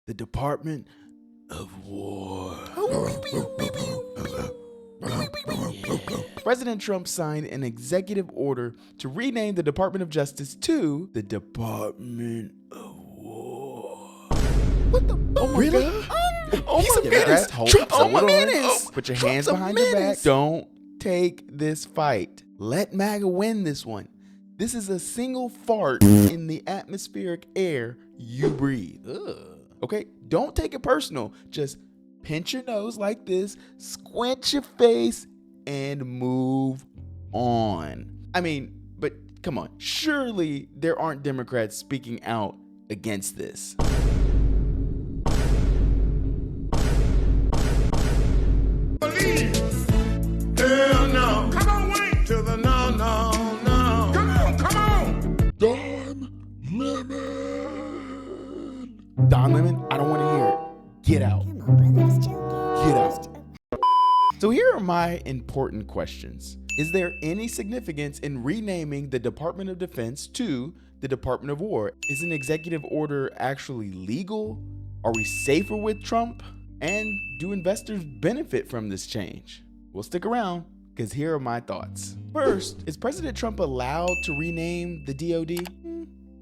the Department of War. President Trump signed an executive order to rename the Department of Justice to the Department of War. What the? Oh my Really? God. He's a menace. Trump's a menace. Put your hands behind your back. Don't take this fight. Let MAGA win this one. This is a single fart in the atmospheric air you breathe. Ugh. Okay? Don't take it personal. Just pinch your nose like this, squint your face, and move on. I mean, but come on. Surely there aren't Democrats speaking out against this. Don Lemon, I don't want to hear it. Get out. Come on, brother, it's joking. Get out. So here are my important questions. Is there any significance in renaming the Department of Defense to the Department of War? Is an executive order actually legal? Are we safer with Trump? And do investors benefit from this change? Well, stick around, because here are my thoughts. First, is President Trump allowed to rename the DoD?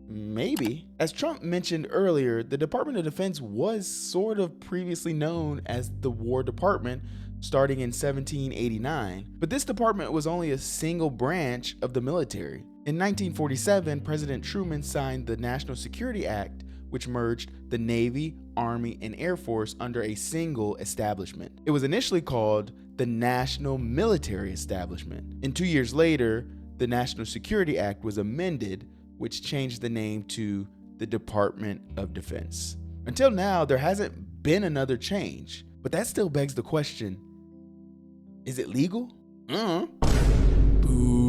Maybe. As Trump mentioned earlier, the Department of Defense was sort of previously known as the War Department starting in 1789, but this department was only a single branch of the military. In 1947, President Truman signed the National Security Act, which merged the Navy, Army, and Air Force under a single establishment. It was initially called the National Military Establishment. And 2 years later, the National Security Act was amended, which changed the name to the Department of Defense. Until now, there hasn't been another change, but that still begs the question, is it legal? Boo.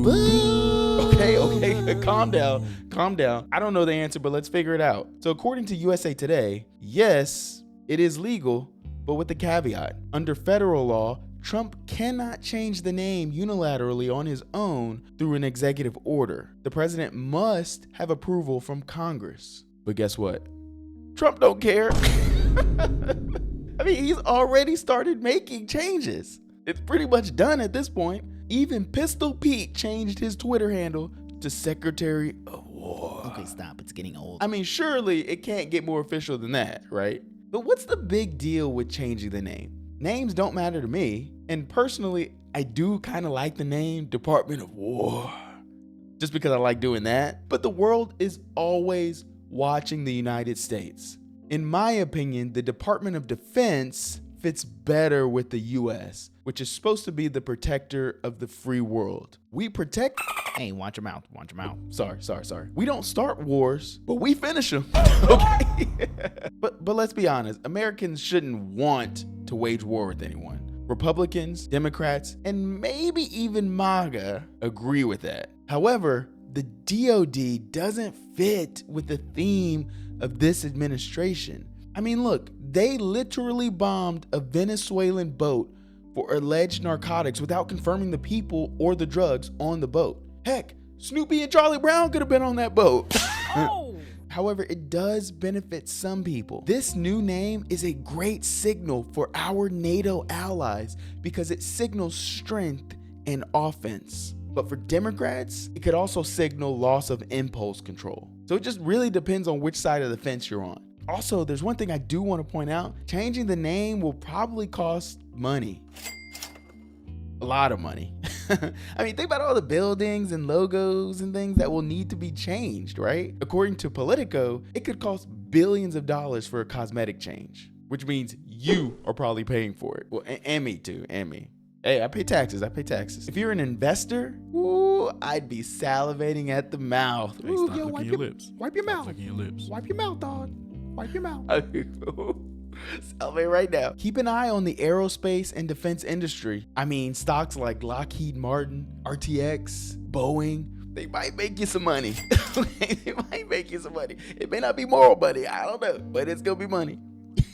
Okay, calm down. I don't know the answer, but let's figure it out. So according to USA Today, yes, it is legal, but with the caveat. Under federal law, Trump cannot change the name unilaterally on his own through an executive order. The president must have approval from Congress. But guess what? Trump don't care. I mean, he's already started making changes. It's pretty much done at this point. Even Pistol Pete changed his Twitter handle to Secretary of War. Okay, stop. It's getting old. I mean, surely it can't get more official than that, right? But what's the big deal with changing the name? Names don't matter to me. And personally, I do kind of like the name Department of War, just because I like doing that. But the world is always watching the United States. In my opinion, the Department of Defense fits better with the US, which is supposed to be the protector of the free world. We protect. Hey, watch your mouth. Watch your mouth. Sorry. We don't start wars, but we finish them. Okay. But let's be honest, Americans shouldn't want to wage war with anyone. Republicans, Democrats, and maybe even MAGA agree with that. However, the DoD doesn't fit with the theme of this administration. I mean, look, they literally bombed a Venezuelan boat for alleged narcotics without confirming the people or the drugs on the boat. Heck, Snoopy and Charlie Brown could have been on that boat. Oh! However, it does benefit some people. This new name is a great signal for our NATO allies because it signals strength and offense. But for Democrats, it could also signal loss of impulse control. So it just really depends on which side of the fence you're on. Also, there's one thing I do want to point out. Changing the name will probably cost money. A lot of money. I mean, think about all the buildings and logos and things that will need to be changed, right? According to Politico, it could cost billions of dollars for a cosmetic change, which means you are probably paying for it. Well, and me too, and me. Hey, I pay taxes. If you're an investor, ooh, I'd be salivating at the mouth. Hey, stop licking your lips. Wipe your mouth. Stop licking your lips. Wipe your mouth, dog. Wipe your mouth. Salivate right now. Keep an eye on the aerospace and defense industry. I mean, stocks like Lockheed Martin, RTX, Boeing, they might make you some money. They might make you some money. It may not be moral money, I don't know, but it's gonna be money.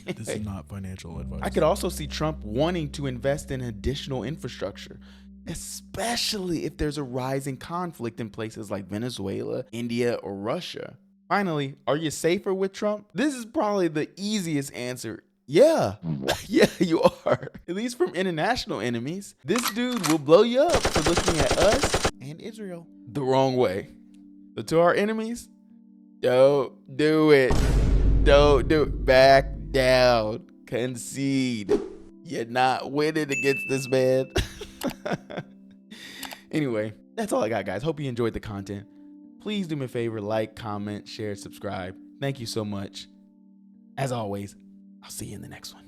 This is not financial advice. I could also see Trump wanting to invest in additional infrastructure, especially if there's a rising conflict in places like Venezuela, India, or Russia. Finally, are you safer with Trump? This is probably the easiest answer. Yeah, yeah, you are. At least from international enemies. This dude will blow you up for looking at us And Israel. the wrong way. So to our enemies, don't do it. Don't do it. Back down. Concede. You're not winning against this man. Anyway, that's all I got, guys. Hope you enjoyed the content. Please do me a favor, like, comment, share, subscribe. Thank you so much. As always, I'll see you in the next one.